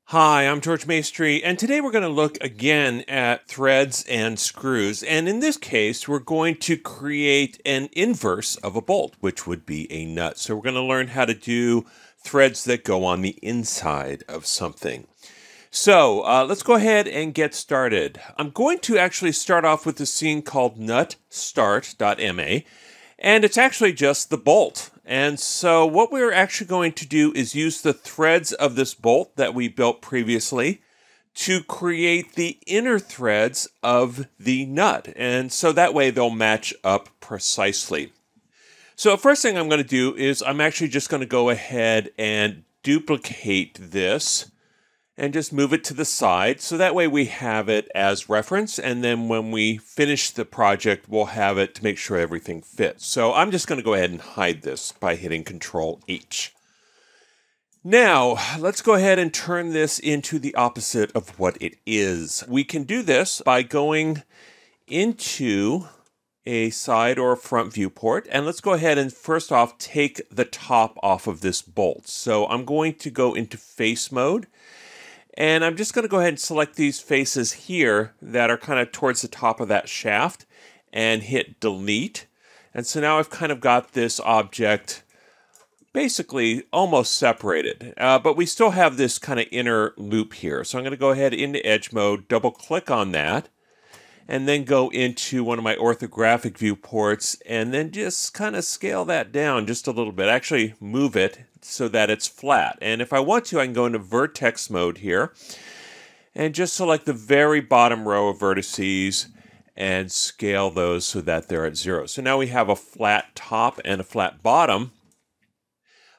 Hi, I'm George Maestri, and today we're going to look again at threads and screws. And in this case, we're going to create an inverse of a bolt, which would be a nut. So we're going to learn how to do threads that go on the inside of something. So let's go ahead and get started. I'm going to actually start off with a scene called nutstart.ma. And it's actually just the bolt. And so what we're actually going to do is use the threads of this bolt that we built previously to create the inner threads of the nut. And so that way they'll match up precisely. So first thing I'm going to do is I'm actually just going to go ahead and duplicate this and just move it to the side, so that way we have it as reference, and then when we finish the project, we'll have it to make sure everything fits. So I'm just going to go ahead and hide this by hitting Control H. Now, let's go ahead and turn this into the opposite of what it is. We can do this by going into a side or a front viewport, and let's go ahead and first off take the top off of this bolt. So I'm going to go into face mode, and I'm just going to go ahead and select these faces here that are kind of towards the top of that shaft and hit delete. And so now I've kind of got this object basically almost separated, but we still have this kind of inner loop here. So I'm going to go ahead into edge mode, double click on that, and then go into one of my orthographic viewports and then just kind of scale that down just a little bit. Actually move it so that it's flat. And if I want to, I can go into vertex mode here and just select the very bottom row of vertices and scale those so that they're at 0. So now we have a flat top and a flat bottom.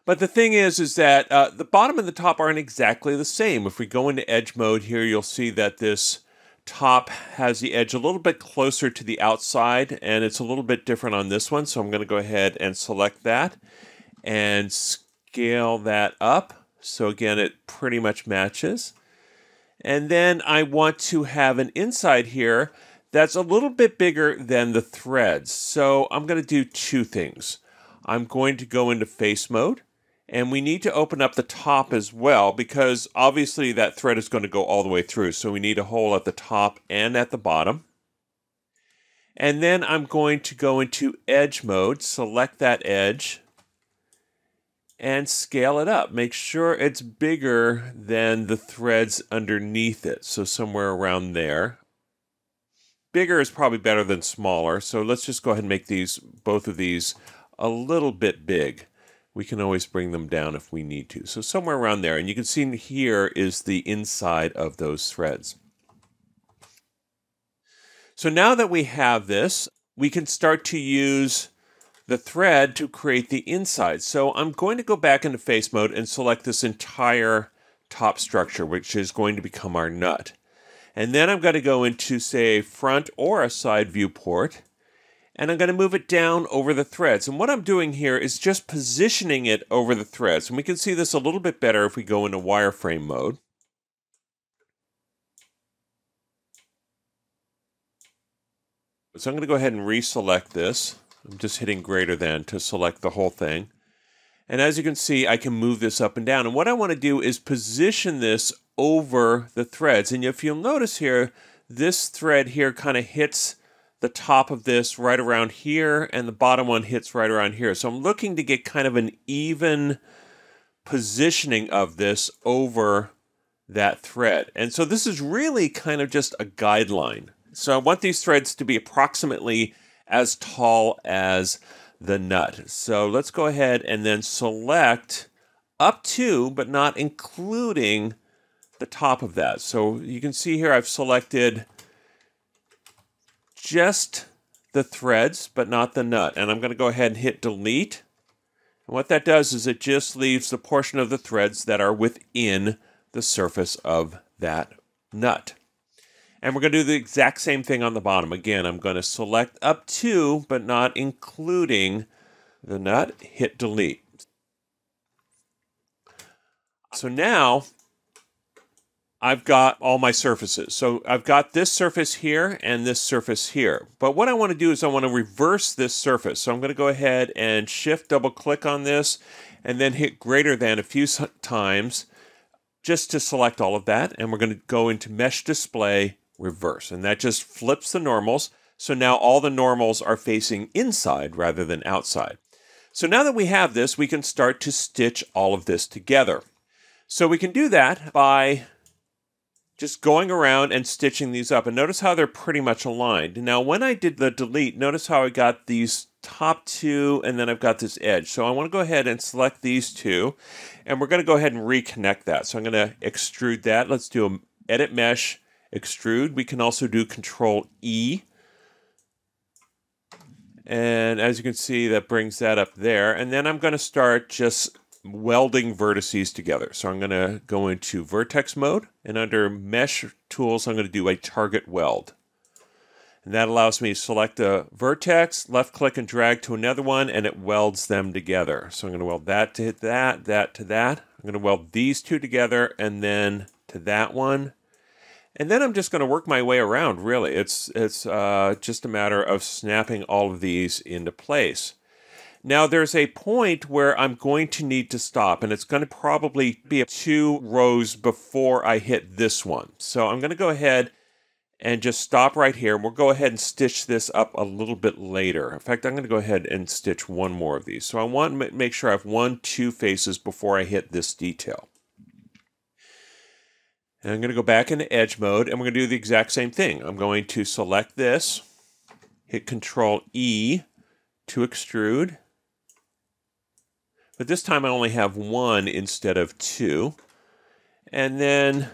But the thing is that the bottom and the top aren't exactly the same. If we go into edge mode here, you'll see that this top has the edge a little bit closer to the outside, and it's a little bit different on this one. So I'm going to go ahead and select that and scale that up. So again, it pretty much matches. And then I want to have an inside here that's a little bit bigger than the threads. So I'm going to do two things. I'm going to go into face mode, and we need to open up the top as well, because obviously that thread is going to go all the way through. So we need a hole at the top and at the bottom. And then I'm going to go into edge mode, select that edge, and scale it up. Make sure it's bigger than the threads underneath it. So somewhere around there. Bigger is probably better than smaller. So let's just go ahead and make both of these a little bit big. We can always bring them down if we need to. So somewhere around there. And you can see here is the inside of those threads. So now that we have this, we can start to use the thread to create the inside. So I'm going to go back into face mode and select this entire top structure, which is going to become our nut. And then I'm going to go into, say, a front or a side viewport, and I'm going to move it down over the threads. And what I'm doing here is just positioning it over the threads. And we can see this a little bit better if we go into wireframe mode. So I'm going to go ahead and reselect this. I'm just hitting greater than to select the whole thing. And as you can see, I can move this up and down. And what I want to do is position this over the threads. And if you'll notice here, this thread here kind of hits the top of this right around here, and the bottom one hits right around here. So I'm looking to get kind of an even positioning of this over that thread. And so this is really kind of just a guideline. So I want these threads to be approximately as tall as the nut. So let's go ahead and then select up to, but not including, the top of that. So you can see here I've selected just the threads, but not the nut. And I'm going to go ahead and hit delete. And what that does is it just leaves the portion of the threads that are within the surface of that nut. And we're going to do the exact same thing on the bottom. Again, I'm going to select up to, but not including the nut, hit delete. So now I've got all my surfaces. So I've got this surface here and this surface here. But what I want to do is I want to reverse this surface. So I'm going to go ahead and shift double click on this and then hit greater than a few times just to select all of that, and we're going to go into Mesh Display Reverse, and that just flips the normals. So now all the normals are facing inside rather than outside. So now that we have this, we can start to stitch all of this together. So we can do that by just going around and stitching these up. And notice how they're pretty much aligned. Now, when I did the delete, notice how I got these top two, and then I've got this edge. So I want to go ahead and select these two, and we're going to go ahead and reconnect that. So I'm going to extrude that. Let's do an Edit Mesh, Extrude. We can also do Control E. And as you can see, that brings that up there. And then I'm going to start just welding vertices together. So I'm going to go into Vertex mode, and under Mesh Tools, I'm going to do a Target Weld. And that allows me to select a vertex, left click and drag to another one, and it welds them together. So I'm going to weld that to hit that, that to that. I'm going to weld these two together, and then to that one. And then I'm just going to work my way around, really. It's just a matter of snapping all of these into place. Now, there's a point where I'm going to need to stop, and it's going to probably be 2 rows before I hit this one. So I'm going to go ahead and just stop right here. We'll go ahead and stitch this up a little bit later. In fact, I'm going to go ahead and stitch one more of these. So I want to make sure I have 1, 2 faces before I hit this detail. And I'm going to go back into Edge mode, and we're going to do the exact same thing. I'm going to select this, hit Control E to extrude. But this time I only have 1 instead of 2. And then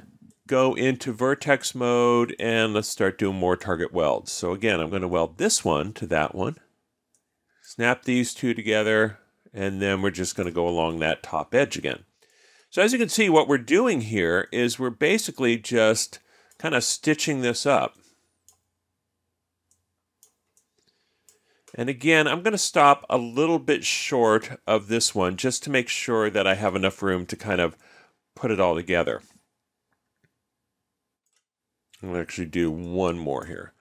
go into Vertex mode, and let's start doing more target welds. So again, I'm going to weld this one to that one, snap these two together, and then we're just going to go along that top edge again. So as you can see, what we're doing here is we're basically just kind of stitching this up. And again, I'm going to stop a little bit short of this one just to make sure that I have enough room to kind of put it all together. I'm going to actually do one more here.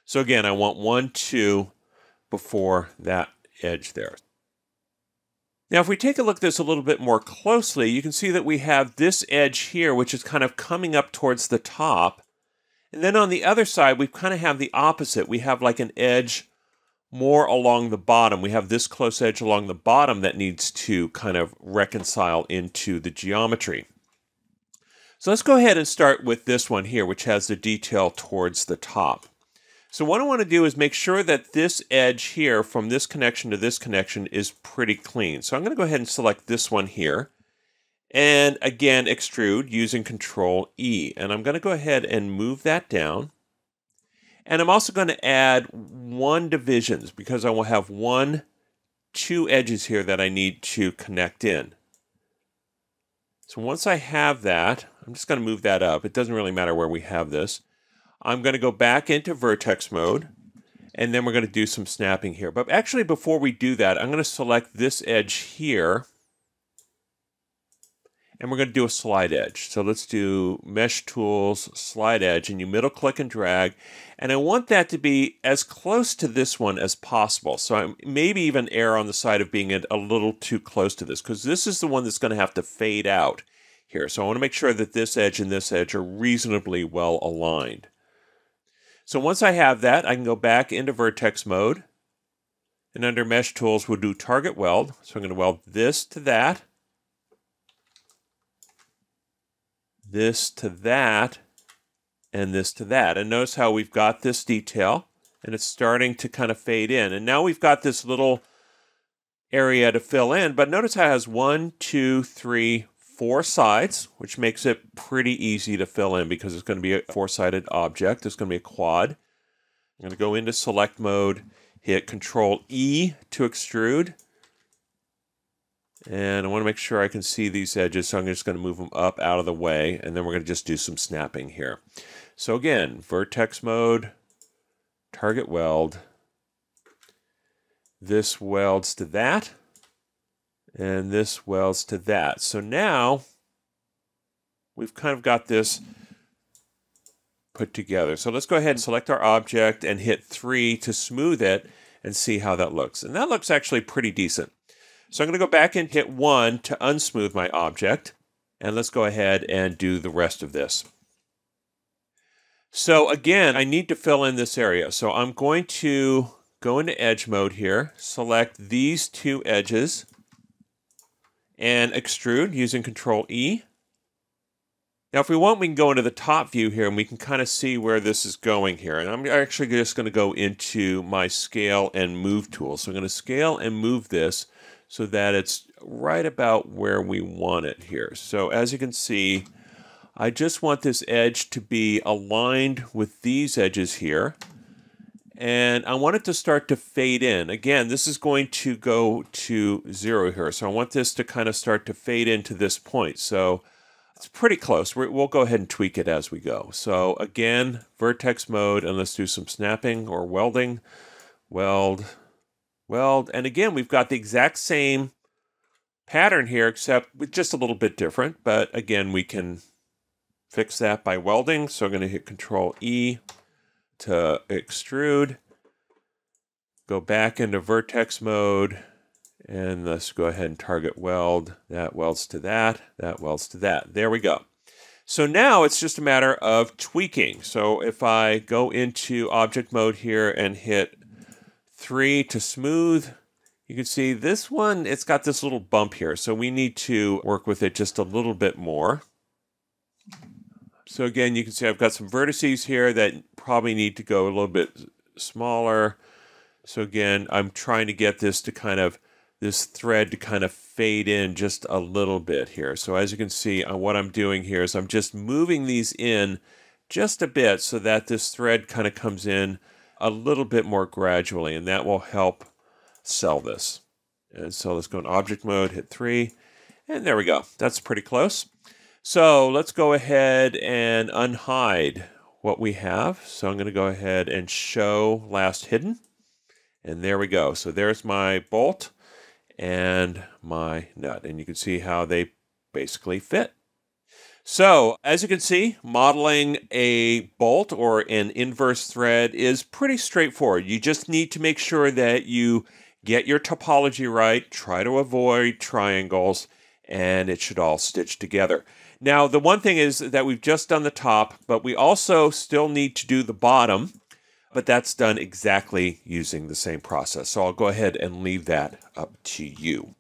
So again, I want 1, 2 before that edge there. Now, if we take a look at this a little bit more closely, you can see that we have this edge here, which is kind of coming up towards the top. And then on the other side, we kind of have the opposite. We have like an edge more along the bottom. We have this close edge along the bottom that needs to kind of reconcile into the geometry. So let's go ahead and start with this one here, which has the detail towards the top. So what I want to do is make sure that this edge here from this connection to this connection is pretty clean. So I'm going to go ahead and select this one here. And again, extrude using Control E. And I'm going to go ahead and move that down. And I'm also going to add 1 divisions because I will have 2 edges here that I need to connect in. So once I have that, I'm just going to move that up. It doesn't really matter where we have this. I'm going to go back into Vertex mode, and then we're going to do some snapping here. But actually, before we do that, I'm going to select this edge here, and we're going to do a slide edge. So let's do Mesh Tools, Slide Edge, and you middle click and drag. And I want that to be as close to this one as possible. So I maybe even err on the side of being a little too close to this, because this is the one that's going to have to fade out here. So I want to make sure that this edge and this edge are reasonably well aligned. So once I have that, I can go back into Vertex mode, and under Mesh Tools, we'll do Target Weld. So I'm going to weld this to that, this to that, and this to that. And notice how we've got this detail, and it's starting to kind of fade in. And now we've got this little area to fill in, but notice how it has 1, 2, 3, 4 sides, which makes it pretty easy to fill in because it's going to be a 4-sided object. It's going to be a quad. I'm going to go into Select mode, hit Control E to extrude. And I want to make sure I can see these edges, so I'm just going to move them up out of the way, and then we're going to just do some snapping here. So again, Vertex mode, Target Weld. This welds to that. And this welds to that. So now we've kind of got this put together. So let's go ahead and select our object and hit 3 to smooth it and see how that looks. And that looks actually pretty decent. So I'm going to go back and hit 1 to unsmooth my object. And let's go ahead and do the rest of this. So again, I need to fill in this area. So I'm going to go into edge mode here, select these two edges, and extrude using Control E. Now if we want, we can go into the top view here and we can kind of see where this is going here. And I'm actually just going to go into my scale and move tool. So I'm going to scale and move this so that it's right about where we want it here. So as you can see, I just want this edge to be aligned with these edges here. And I want it to start to fade in. Again, this is going to go to 0 here. So I want this to kind of start to fade into this point. So it's pretty close. We'll go ahead and tweak it as we go. So again, vertex mode, and let's do some snapping or welding. Weld. And again, we've got the exact same pattern here, except with just a little bit different. But again, we can fix that by welding. So I'm going to hit Control E to extrude. Go back into vertex mode. And let's go ahead and target weld. That welds to that. That welds to that. There we go. So now it's just a matter of tweaking. So if I go into object mode here and hit 3 to smooth, you can see this one, it's got this little bump here. So we need to work with it just a little bit more. So again, you can see I've got some vertices here that probably need to go a little bit smaller. So again, I'm trying to get this to kind of, this thread to kind of fade in just a little bit here. So as you can see, what I'm doing here is I'm just moving these in just a bit so that this thread kind of comes in a little bit more gradually, and that will help sell this. And so let's go in object mode, hit 3, and there we go. That's pretty close. So let's go ahead and unhide what we have. So I'm going to go ahead and show last hidden. And there we go. So there's my bolt and my nut. And you can see how they basically fit. So as you can see, modeling a bolt or an inverse thread is pretty straightforward. You just need to make sure that you get your topology right, try to avoid triangles, and it should all stitch together. Now, the one thing is that we've just done the top, but we also still need to do the bottom, but that's done exactly using the same process. So I'll go ahead and leave that up to you.